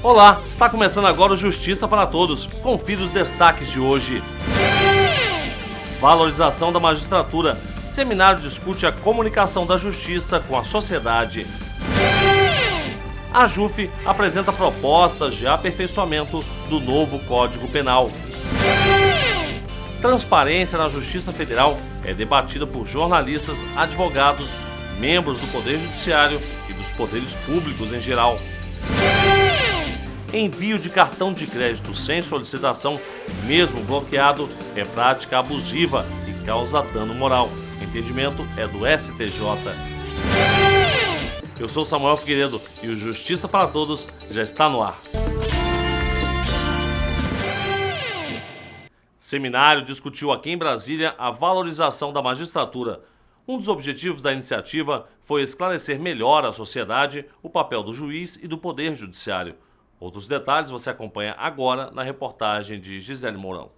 Olá, está começando agora o Justiça para Todos. Confira os destaques de hoje. Valorização da magistratura. Seminário discute a comunicação da justiça com a sociedade. A JUF apresenta propostas de aperfeiçoamento do novo Código Penal. Transparência na Justiça Federal é debatida por jornalistas, advogados, membros do Poder Judiciário e dos poderes públicos em geral. Envio de cartão de crédito sem solicitação, mesmo bloqueado, é prática abusiva e causa dano moral. Entendimento é do STJ. Eu sou Samuel Figueiredo e o Justiça para Todos já está no ar. Seminário discutiu aqui em Brasília a valorização da magistratura. Um dos objetivos da iniciativa foi esclarecer melhor à sociedade o papel do juiz e do Poder Judiciário. Outros detalhes você acompanha agora na reportagem de Gisele Mourão.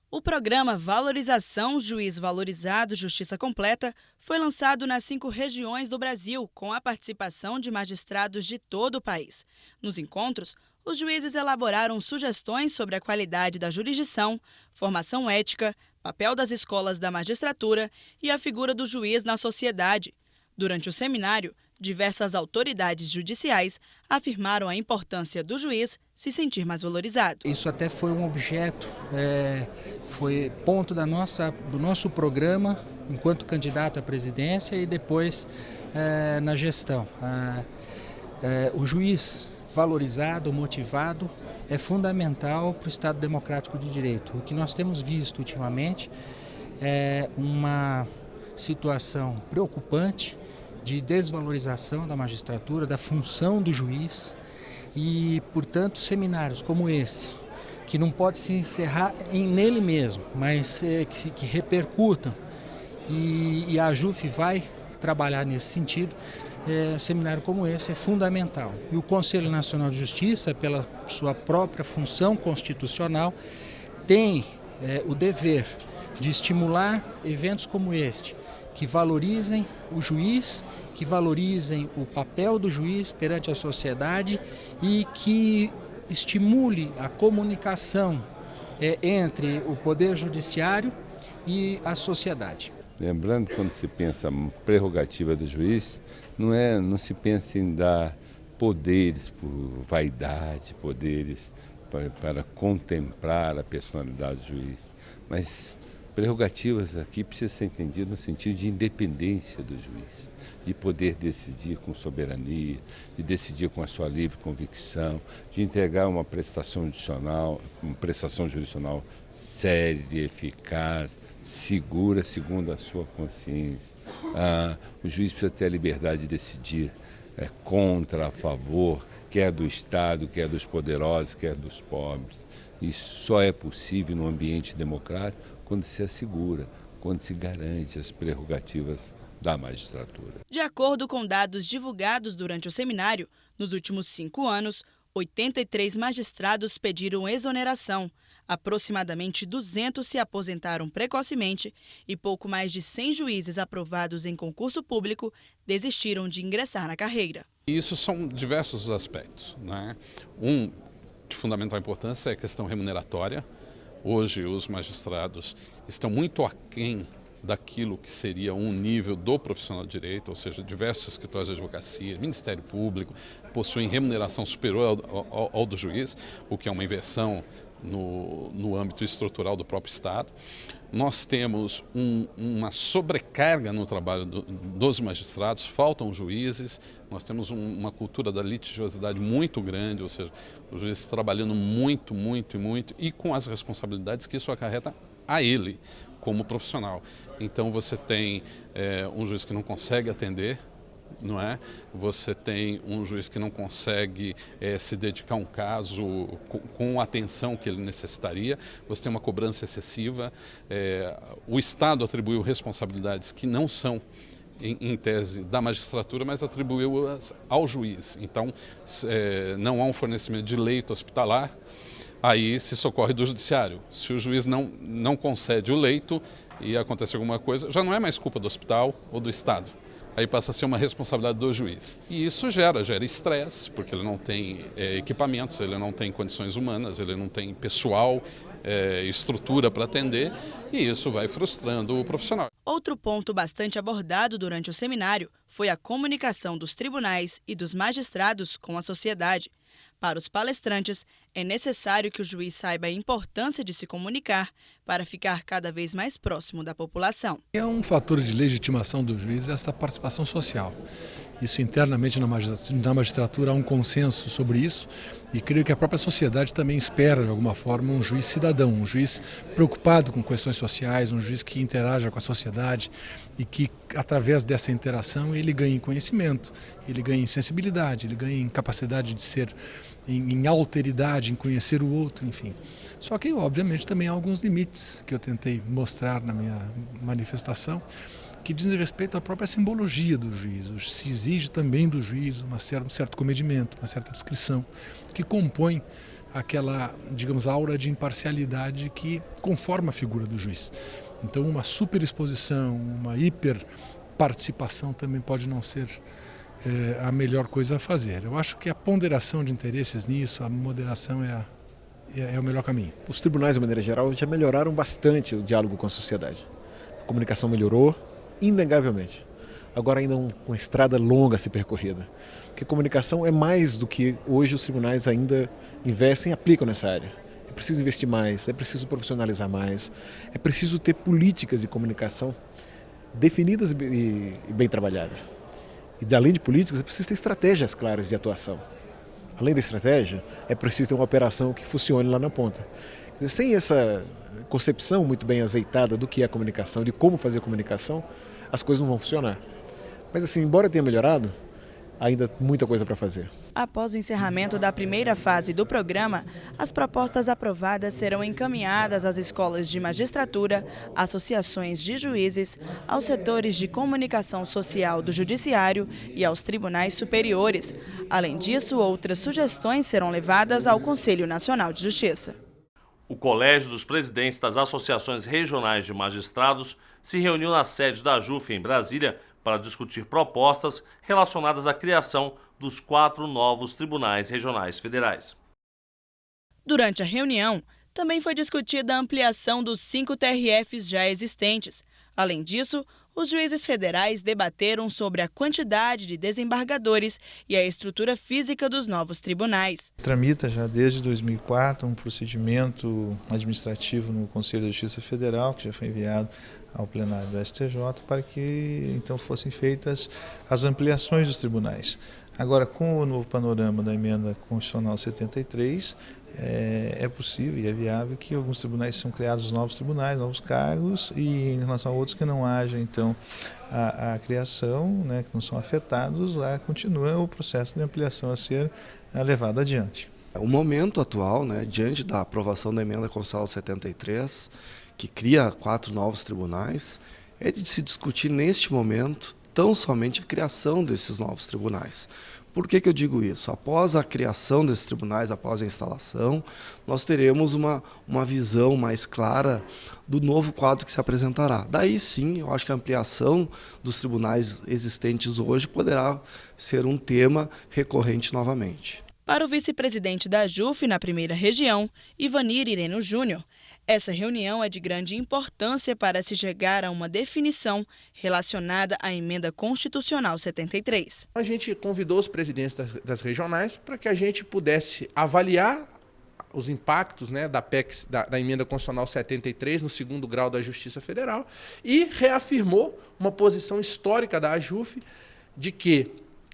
O programa Valorização Juiz Valorizado Justiça Completa foi lançado nas 5 regiões do Brasil, com a participação de magistrados de todo o país. Nos encontros, os juízes elaboraram sugestões sobre a qualidade da jurisdição, formação ética, papel das escolas da magistratura e a figura do juiz na sociedade. Durante o seminário, diversas autoridades judiciais afirmaram a importância do juiz se sentir mais valorizado. Isso até foi um objeto, foi ponto do nosso programa enquanto candidato à presidência e depois na gestão. O juiz valorizado, motivado, é fundamental para o Estado Democrático de Direito. O que nós temos visto ultimamente é uma situação preocupante de desvalorização da magistratura, da função do juiz e, portanto, seminários como esse, que não pode se encerrar nele mesmo, mas que repercutam e a JUF vai trabalhar nesse sentido. Seminário como esse é fundamental. E o Conselho Nacional de Justiça, pela sua própria função constitucional, tem o dever de estimular eventos como este, que valorizem o juiz, que valorizem o papel do juiz perante a sociedade e que estimule a comunicação entre o Poder Judiciário e a sociedade. Lembrando, quando se pensa prerrogativa do juiz, não se pensa em dar poderes por vaidade, poderes para contemplar a personalidade do juiz, mas prerrogativas aqui precisam ser entendidas no sentido de independência do juiz, de poder decidir com soberania, de decidir com a sua livre convicção, de entregar uma prestação jurisdicional séria, eficaz, segura, segundo a sua consciência. O juiz precisa ter a liberdade de decidir contra, a favor, quer do Estado, quer dos poderosos, quer dos pobres. Isso só é possível num ambiente democrático quando se assegura, quando se garante as prerrogativas da magistratura. De acordo com dados divulgados durante o seminário, nos últimos 5 anos, 83 magistrados pediram exoneração, aproximadamente 200 se aposentaram precocemente e pouco mais de 100 juízes aprovados em concurso público desistiram de ingressar na carreira. Isso são diversos aspectos, né? Um de fundamental importância é a questão remuneratória. Hoje os magistrados estão muito aquém daquilo que seria um nível do profissional de direito, ou seja, diversos escritórios de advocacia, Ministério Público, possuem remuneração superior ao do juiz, o que é uma inversão no âmbito estrutural do próprio Estado. Nós temos uma sobrecarga no trabalho dos magistrados, faltam juízes, nós temos uma cultura da litigiosidade muito grande, ou seja, os juízes trabalhando muito e com as responsabilidades que isso acarreta a ele como profissional. Então você tem um juiz que não consegue atender, não é? Você tem um juiz que não consegue se dedicar a um caso com a atenção que ele necessitaria, você tem uma cobrança excessiva, o Estado atribuiu responsabilidades que não são, em tese, da magistratura, mas atribuiu-as ao juiz. Então, não há um fornecimento de leito hospitalar, aí se socorre do judiciário. Se o juiz não concede o leito e acontece alguma coisa, já não é mais culpa do hospital ou do Estado. aí passa a ser uma responsabilidade do juiz. E isso gera estresse, porque ele não tem equipamentos, ele não tem condições humanas, ele não tem pessoal, estrutura para atender, e isso vai frustrando o profissional. Outro ponto bastante abordado durante o seminário foi a comunicação dos tribunais e dos magistrados com a sociedade. Para os palestrantes, é necessário que o juiz saiba a importância de se comunicar para ficar cada vez mais próximo da população. É um fator de legitimação do juiz essa participação social. Isso internamente na magistratura há um consenso sobre isso e creio que a própria sociedade também espera, de alguma forma, um juiz cidadão, um juiz preocupado com questões sociais, um juiz que interaja com a sociedade e que, através dessa interação, ele ganha em conhecimento, ele ganha em sensibilidade, ele ganha em capacidade de ser, em alteridade, em conhecer o outro, enfim. Só que, obviamente, também há alguns limites que eu tentei mostrar na minha manifestação, que dizem respeito à própria simbologia do juízo. Se exige também do juízo um certo comedimento, uma certa descrição, que compõe aquela, digamos, aura de imparcialidade que conforma a figura do juiz. Então, uma superexposição, uma hiperparticipação também pode não ser a melhor coisa a fazer. Eu acho que a ponderação de interesses nisso, a moderação é o melhor caminho. Os tribunais, de maneira geral, já melhoraram bastante o diálogo com a sociedade. A comunicação melhorou, inegavelmente. Agora ainda uma estrada longa a ser percorrida. Porque comunicação é mais do que hoje os tribunais ainda investem e aplicam nessa área. É preciso investir mais, é preciso profissionalizar mais, é preciso ter políticas de comunicação definidas e bem trabalhadas. E além de políticas, é preciso ter estratégias claras de atuação. Além da estratégia, é preciso ter uma operação que funcione lá na ponta. Sem essa concepção muito bem azeitada do que é a comunicação, de como fazer comunicação, as coisas não vão funcionar. Mas assim, embora tenha melhorado, ainda muita coisa para fazer. Após o encerramento da primeira fase do programa, as propostas aprovadas serão encaminhadas às escolas de magistratura, associações de juízes, aos setores de comunicação social do Judiciário e aos tribunais superiores. Além disso, outras sugestões serão levadas ao Conselho Nacional de Justiça. O Colégio dos Presidentes das Associações Regionais de Magistrados se reuniu na sede da AJUF em Brasília para discutir propostas relacionadas à criação dos 4 novos tribunais regionais federais. Durante a reunião, também foi discutida a ampliação dos 5 TRFs já existentes. Além disso, os juízes federais debateram sobre a quantidade de desembargadores e a estrutura física dos novos tribunais. Tramita já desde 2004 um procedimento administrativo no Conselho da Justiça Federal, que já foi enviado ao plenário do STJ, para que então fossem feitas as ampliações dos tribunais. Agora, com o novo panorama da emenda constitucional 73, é possível e é viável que alguns tribunais sejam criados novos tribunais, novos cargos, e em relação a outros que não haja então a criação, né, que não são afetados, lá continua o processo de ampliação a ser levado adiante. O momento atual, né, diante da aprovação da emenda constitucional 73, que cria 4 novos tribunais, é de se discutir neste momento tão somente a criação desses novos tribunais. Por que eu digo isso? Após a criação desses tribunais, após a instalação, nós teremos uma visão mais clara do novo quadro que se apresentará. Daí sim, eu acho que a ampliação dos tribunais existentes hoje poderá ser um tema recorrente novamente. Para o vice-presidente da AJUF na primeira região, Ivanir Ireno Júnior, essa reunião é de grande importância para se chegar a uma definição relacionada à emenda constitucional 73. A gente convidou os presidentes das regionais para que a gente pudesse avaliar os impactos, né, da emenda constitucional 73 no 2º grau da Justiça Federal e reafirmou uma posição histórica da AJUF de que,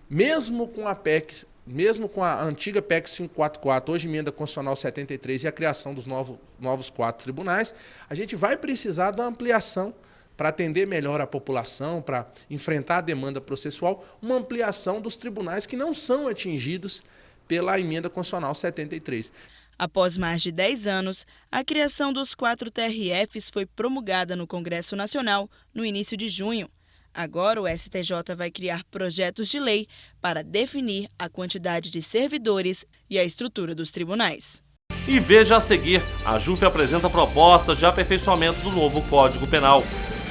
mesmo com a antiga PEC 544, hoje emenda constitucional 73 e a criação dos novos 4 tribunais, a gente vai precisar da ampliação para atender melhor a população, para enfrentar a demanda processual, uma ampliação dos tribunais que não são atingidos pela emenda constitucional 73. Após mais de 10 anos, a criação dos 4 TRFs foi promulgada no Congresso Nacional no início de junho. Agora, o STJ vai criar projetos de lei para definir a quantidade de servidores e a estrutura dos tribunais. E veja a seguir, a AJUF apresenta propostas de aperfeiçoamento do novo Código Penal.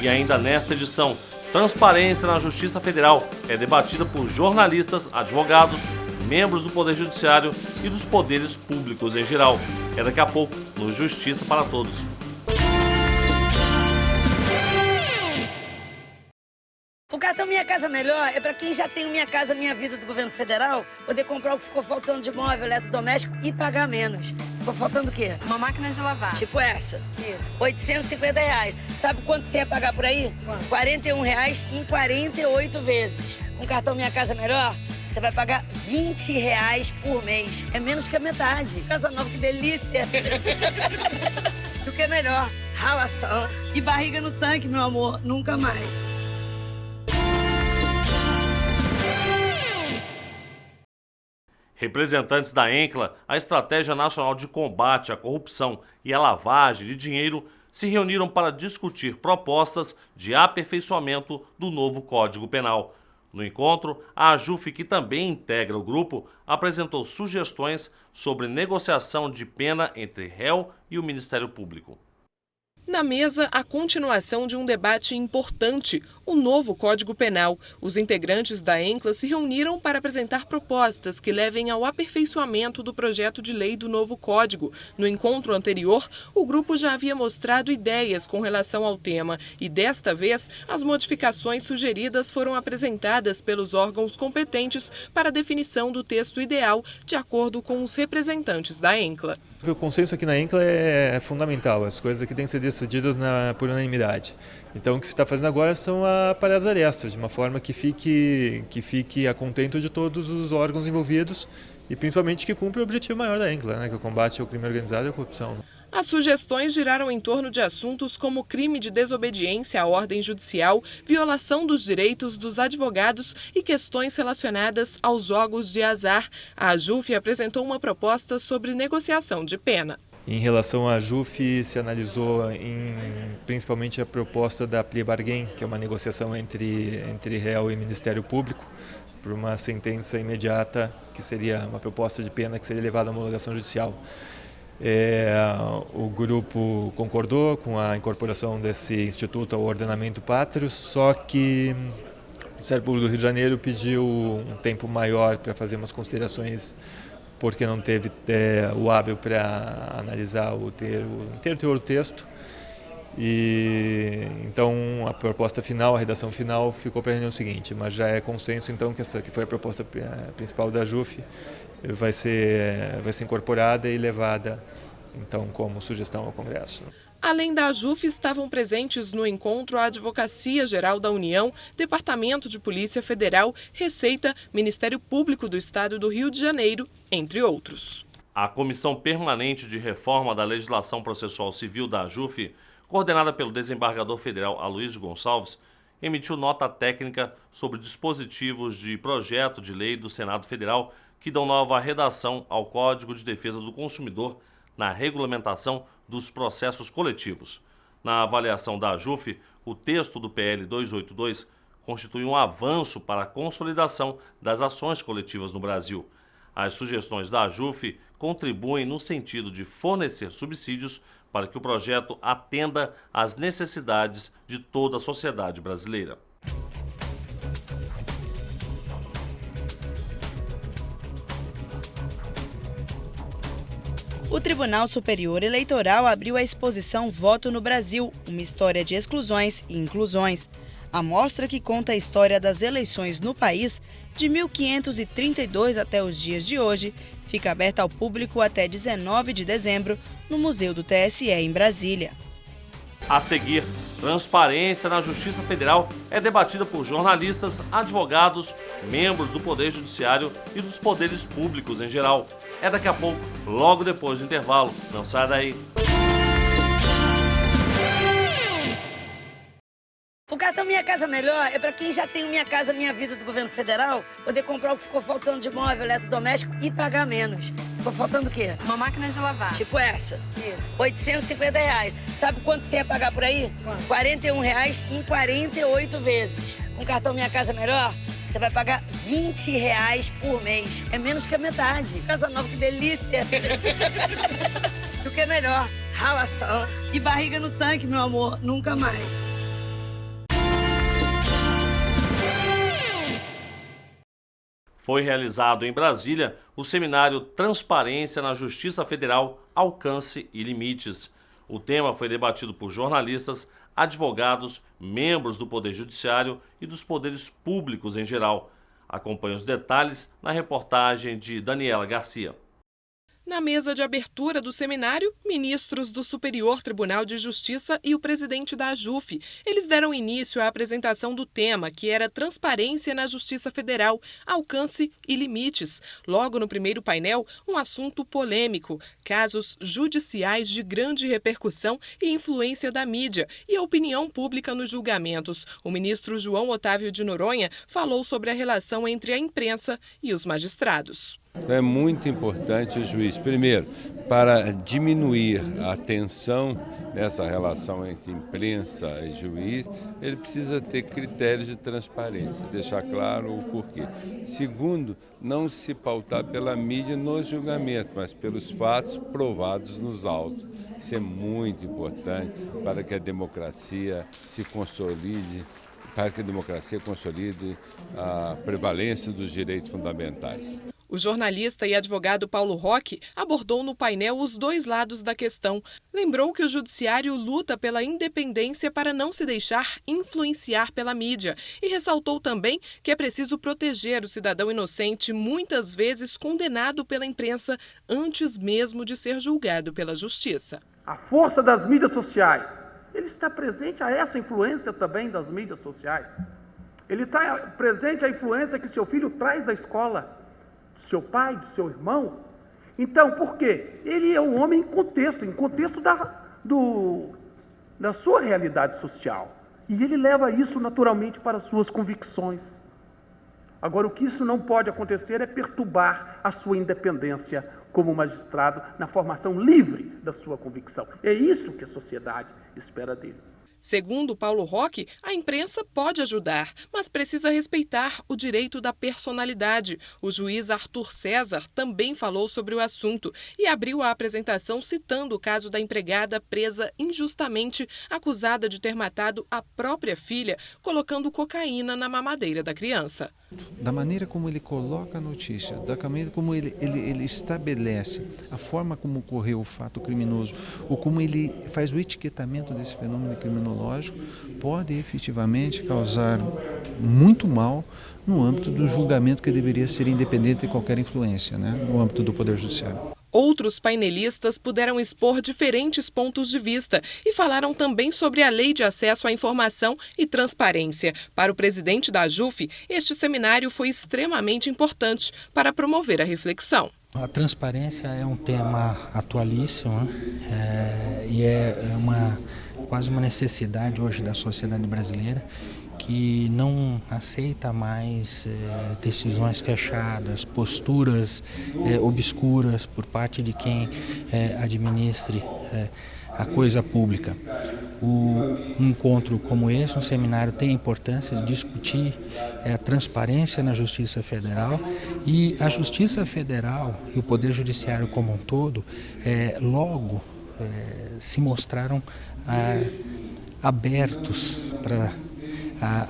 E ainda nesta edição, Transparência na Justiça Federal é debatida por jornalistas, advogados, membros do Poder Judiciário e dos poderes públicos em geral. É daqui a pouco no Justiça para Todos. O cartão Minha Casa Melhor é para quem já tem o Minha Casa Minha Vida do governo federal, poder comprar o que ficou faltando de móvel, eletrodoméstico e pagar menos. Ficou faltando o quê? Uma máquina de lavar. Tipo essa. Isso. R$850. Sabe quanto você ia pagar por aí? Quanto? R$41 em 48 vezes. Com cartão Minha Casa Melhor, você vai pagar R$20 por mês. É menos que a metade. Casa nova, que delícia! O que é melhor? Ralação e barriga no tanque, meu amor. Nunca mais. Representantes da ENCLA, a Estratégia Nacional de Combate à Corrupção e à Lavagem de Dinheiro, se reuniram para discutir propostas de aperfeiçoamento do novo Código Penal. No encontro, a AJUF, que também integra o grupo, apresentou sugestões sobre negociação de pena entre réu e o Ministério Público. Na mesa, a continuação de um debate importante, o novo Código Penal. Os integrantes da ENCLA se reuniram para apresentar propostas que levem ao aperfeiçoamento do projeto de lei do novo Código. No encontro anterior, o grupo já havia mostrado ideias com relação ao tema e, desta vez, as modificações sugeridas foram apresentadas pelos órgãos competentes para a definição do texto ideal, de acordo com os representantes da ENCLA. O consenso aqui na ENCLA é fundamental, as coisas aqui têm que ser decididas por unanimidade. Então o que se está fazendo agora são aparar as arestas, de uma forma que fique a contento de todos os órgãos envolvidos e principalmente que cumpra o objetivo maior da ENCLA, né, que é o combate ao crime organizado e à corrupção. As sugestões giraram em torno de assuntos como crime de desobediência à ordem judicial, violação dos direitos dos advogados e questões relacionadas aos jogos de azar. A AJUF apresentou uma proposta sobre negociação de pena. Em relação à AJUF, se analisou principalmente a proposta da plea bargain, que é uma negociação entre réu e Ministério Público, por uma sentença imediata, que seria uma proposta de pena que seria levada à homologação judicial. O grupo concordou com a incorporação desse instituto ao ordenamento pátrio, só que o Ministério Público do Rio de Janeiro pediu um tempo maior para fazer umas considerações, porque não teve o hábil para analisar o inteiro teor do texto. E então a proposta final, a redação final, ficou para a reunião seguinte, mas já é consenso então que essa que foi a proposta principal da AJUF vai ser incorporada e levada então como sugestão ao Congresso. Além da AJUF, estavam presentes no encontro a Advocacia Geral da União, Departamento de Polícia Federal, Receita, Ministério Público do Estado do Rio de Janeiro, entre outros. A Comissão Permanente de Reforma da Legislação Processual Civil da AJUF, coordenada pelo desembargador federal Aloysio Gonçalves, emitiu nota técnica sobre dispositivos de projeto de lei do Senado Federal que dão nova redação ao Código de Defesa do Consumidor na regulamentação dos processos coletivos. Na avaliação da AJUF, o texto do PL 282 constitui um avanço para a consolidação das ações coletivas no Brasil. As sugestões da AJUF contribuem no sentido de fornecer subsídios para que o projeto atenda às necessidades de toda a sociedade brasileira. O Tribunal Superior Eleitoral abriu a exposição Voto no Brasil, uma história de exclusões e inclusões. A mostra, que conta a história das eleições no país, de 1532 até os dias de hoje, fica aberta ao público até 19 de dezembro, no Museu do TSE, em Brasília. A seguir, transparência na Justiça Federal é debatida por jornalistas, advogados, membros do Poder Judiciário e dos poderes públicos em geral. É daqui a pouco, logo depois do intervalo. Não sai daí. O cartão Minha Casa Melhor é para quem já tem o Minha Casa Minha Vida do governo federal, poder comprar o que ficou faltando de móvel, eletrodoméstico e pagar menos. Ficou faltando o quê? Uma máquina de lavar. Tipo essa. Isso. R$850. Sabe quanto você ia pagar por aí? Quanto? R$41 em 48 vezes. Com cartão Minha Casa Melhor, você vai pagar R$20 por mês. É menos que a metade. Casa nova, que delícia! O que é melhor? Ralação e barriga no tanque, meu amor. Nunca mais. Foi realizado em Brasília o seminário Transparência na Justiça Federal, Alcance e Limites. O tema foi debatido por jornalistas, advogados, membros do Poder Judiciário e dos poderes públicos em geral. Acompanhe os detalhes na reportagem de Daniela Garcia. Na mesa de abertura do seminário, ministros do Superior Tribunal de Justiça e o presidente da AJUF. Eles deram início à apresentação do tema, que era Transparência na Justiça Federal, Alcance e Limites. Logo no primeiro painel, um assunto polêmico, casos judiciais de grande repercussão e influência da mídia e a opinião pública nos julgamentos. O ministro João Otávio de Noronha falou sobre a relação entre a imprensa e os magistrados. É muito importante o juiz, primeiro, para diminuir a tensão nessa relação entre imprensa e juiz, ele precisa ter critérios de transparência, deixar claro o porquê. Segundo, não se pautar pela mídia nos julgamentos, mas pelos fatos provados nos autos. Isso é muito importante para que a democracia se consolide, para que a democracia consolide a prevalência dos direitos fundamentais. O jornalista e advogado Paulo Roque abordou no painel os dois lados da questão. Lembrou que o judiciário luta pela independência para não se deixar influenciar pela mídia e ressaltou também que é preciso proteger o cidadão inocente, muitas vezes condenado pela imprensa, antes mesmo de ser julgado pela justiça. A força das mídias sociais, ele está presente a essa influência também das mídias sociais. Ele está presente a influência que seu filho traz da escola, do seu pai, do seu irmão. Então, por quê? Ele é um homem em contexto da sua realidade social. E ele leva isso naturalmente para as suas convicções. Agora, o que isso não pode acontecer é perturbar a sua independência como magistrado na formação livre da sua convicção. É isso que a sociedade espera dele. Segundo Paulo Roque, a imprensa pode ajudar, mas precisa respeitar o direito da personalidade. O juiz Arthur César também falou sobre o assunto e abriu a apresentação citando o caso da empregada presa injustamente, acusada de ter matado a própria filha, colocando cocaína na mamadeira da criança. Da maneira como ele coloca a notícia, da maneira como ele estabelece a forma como ocorreu o fato criminoso, ou como ele faz o etiquetamento desse fenômeno criminológico, pode efetivamente causar muito mal no âmbito do julgamento que deveria ser independente de qualquer influência, no âmbito do Poder Judiciário. Outros painelistas puderam expor diferentes pontos de vista e falaram também sobre a Lei de Acesso à Informação e Transparência. Para o presidente da AJUF, este seminário foi extremamente importante para promover a reflexão. A transparência é um tema atualíssimo e é quase uma necessidade hoje da sociedade brasileira, que não aceita mais decisões fechadas, posturas obscuras por parte de quem administre a coisa pública. Um encontro como esse, um seminário, tem a importância de discutir a transparência na Justiça Federal, e a Justiça Federal e o Poder Judiciário como um todo logo se mostraram abertos para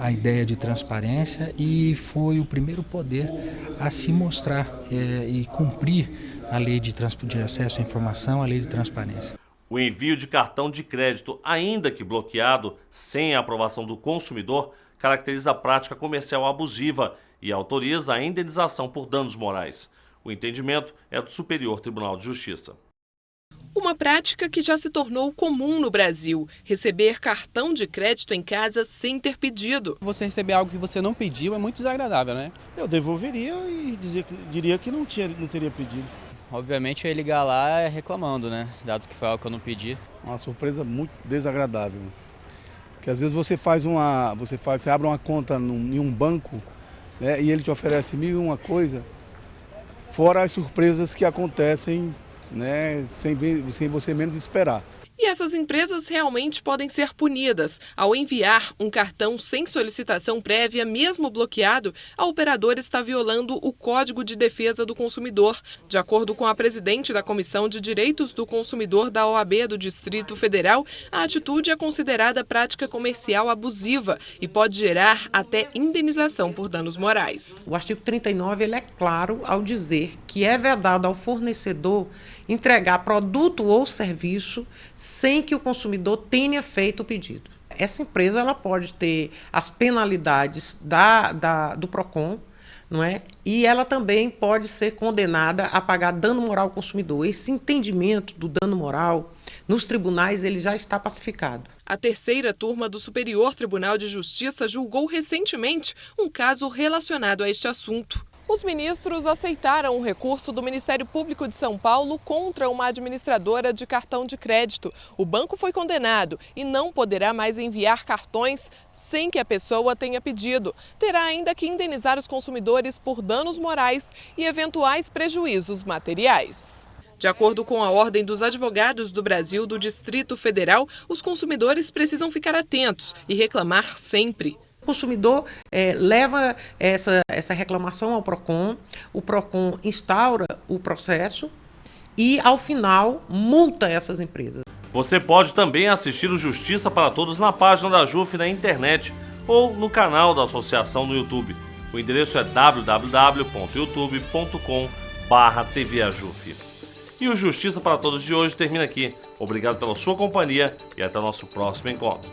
a ideia de transparência, e foi o primeiro poder a se mostrar e cumprir a lei de acesso à informação, a lei de transparência. O envio de cartão de crédito, ainda que bloqueado, sem a aprovação do consumidor, caracteriza a prática comercial abusiva e autoriza a indenização por danos morais. O entendimento é do Superior Tribunal de Justiça. Uma prática que já se tornou comum no Brasil, receber cartão de crédito em casa sem ter pedido. Você receber algo que você não pediu é muito desagradável, né? Eu devolveria e diria que não teria pedido. Obviamente eu ia ligar lá reclamando, né? Dado que foi algo que eu não pedi. Uma surpresa muito desagradável. Porque às vezes você abre uma conta em um banco, né, e ele te oferece 1.001 coisa, fora as surpresas que acontecem, né, sem você menos esperar. E essas empresas realmente podem ser punidas. Ao enviar um cartão sem solicitação prévia, mesmo bloqueado, a operadora está violando o Código de Defesa do Consumidor. De acordo com a presidente da Comissão de Direitos do Consumidor da OAB do Distrito Federal, a atitude é considerada prática comercial abusiva e pode gerar até indenização por danos morais. O artigo 39 ele é claro ao dizer que é vedado ao fornecedor entregar produto ou serviço sem que o consumidor tenha feito o pedido. Essa empresa ela pode ter as penalidades do PROCON, não é? E ela também pode ser condenada a pagar dano moral ao consumidor. Esse entendimento do dano moral nos tribunais ele já está pacificado. A terceira turma do Superior Tribunal de Justiça julgou recentemente um caso relacionado a este assunto. Os ministros aceitaram um recurso do Ministério Público de São Paulo contra uma administradora de cartão de crédito. O banco foi condenado e não poderá mais enviar cartões sem que a pessoa tenha pedido. Terá ainda que indenizar os consumidores por danos morais e eventuais prejuízos materiais. De acordo com a Ordem dos Advogados do Brasil do Distrito Federal, os consumidores precisam ficar atentos e reclamar sempre. O consumidor leva essa reclamação ao PROCON, o PROCON instaura o processo e, ao final, multa essas empresas. Você pode também assistir o Justiça para Todos na página da JUF na internet ou no canal da associação no YouTube. O endereço é www.youtube.com/tvajuf. E o Justiça para Todos de hoje termina aqui. Obrigado pela sua companhia e até o nosso próximo encontro.